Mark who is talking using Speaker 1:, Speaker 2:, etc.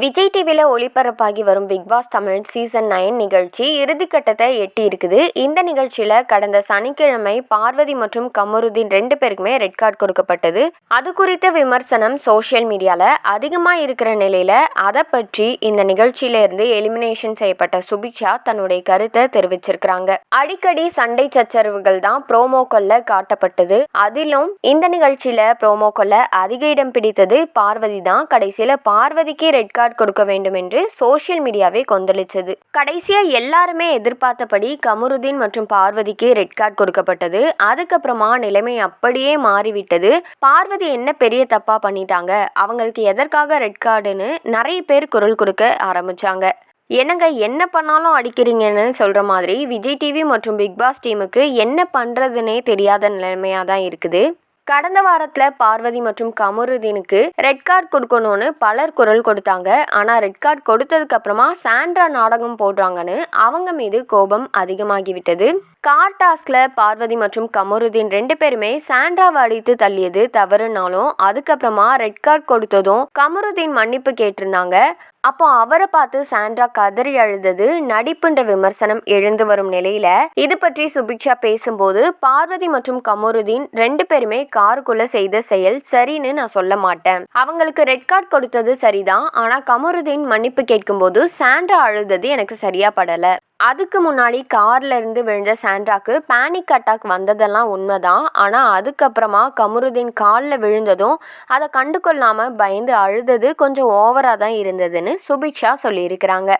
Speaker 1: விஜய் டிவியில் ஒளிபரப்பாகி வரும் big pass Tamil season 9 நிகழ்ச்சி இறுதிக்கட்டத்தை எட்டி இருக்குது. இந்த நிகழ்ச்சியில் கடந்த சனிக்கிழமை பார்வதி மற்றும் கமருதீன் 2 பேருக்குமே ரெட் கார்டு கொடுக்கப்பட்டது. அது குறித்த விமர்சனம் சோஷியல் மீடியாவில் அதிகமாக இருக்கிற நிலையில் அதை பற்றி இந்த நிகழ்ச்சியிலிருந்து எலிமினேஷன் செய்யப்பட்ட சுபிக்ஷா தன்னுடைய கருத்தை தெரிவிச்சிருக்கிறாங்க. அடிக்கடி சண்டை சச்சரவுகள் தான் ப்ரோமோக்கள்ல காட்டப்பட்டது. அதிலும் இந்த நிகழ்ச்சியில் ப்ரோமோக்கள்ல அதிக இடம் பிடித்தது பார்வதி தான். கடைசியில் பார்வதிக்கு ரெட் கார்டு கொடுக்க வேண்டும் என்று சோஷியல் மீடியாவே கொந்தளிச்சது. கடைசியா எல்லாருமே எதிர்பார்த்தபடி கமருதீன் மற்றும் பார்வதிக்கு ரெட் கார்டு கொடுக்கப்பட்டது. அதுக்கப்புறமா நிலைமை அப்படியே மாறிவிட்டது. பார்வதி என்ன பெரிய தப்பா பண்ணிட்டாங்க, அவங்களுக்கு எதற்காக ரெட் கார்டுன்னு நிறைய பேர் குரல் கொடுக்க ஆரம்பிச்சாங்க. என்னங்க என்ன பண்ணாலும் அடிக்கிறீங்கன்னு சொல்ற மாதிரி விஜய் டிவி மற்றும் பிக் பாஸ் டீமுக்கு என்ன பண்றதுன்னே தெரியாத நிலைமையா தான் இருக்குது. கடந்த வாரத்தில் பார்வதி மற்றும் கமருதீனுக்கு ரெட் கார்டு கொடுக்கணும்னு பலர் குரல் கொடுத்தாங்க. ஆனால் ரெட் கார்டு கொடுத்ததுக்கு அப்புறமா சாண்ட்ரா நாடகம் போடுறாங்கன்னு அவங்க மீது கோபம் அதிகமாகிவிட்டது. கார் டாஸ்க்ல பார்வதி மற்றும் கமருதீன் 2 பேருமே சாண்ட்ராவை அடித்து தள்ளியது தவறுனாலும் அதுக்கப்புறமா ரெட் கார்டு கொடுத்ததும் கமருதீன் மன்னிப்பு கேட்டிருந்தாங்க. அப்போ அவரை பார்த்து சாண்ட்ரா கதறி அழுதது நடிப்புன்ற விமர்சனம் எழுந்து வரும் நிலையில இது பற்றி சுபிக்ஷா பேசும்போது பார்வதி மற்றும் கமருதீன் 2 பேருமே காருக்குள்ள செய்த செயல் சரின்னு நான் சொல்ல மாட்டேன். அவங்களுக்கு ரெட் கார்டு கொடுத்தது சரிதான். ஆனா கமருதீன் மன்னிப்பு கேட்கும்போது சாண்ட்ரா அழுதது எனக்கு சரியா படல. அதுக்கு முன்னாடி கார்ல இருந்து விழுந்த சாண்ட்ராக்கு பேனிக் அட்டாக் வந்ததெல்லாம் உண்மைதான். ஆனா அதுக்கப்புறமா கமருதீன் காலில் விழுந்ததும் அதை கண்டுகொள்ளாம பயந்து அழுதது கொஞ்சம் ஓவரா தான் இருந்ததுன்னு சுபிக்ஷா சொல்லியிருக்கிறாங்க.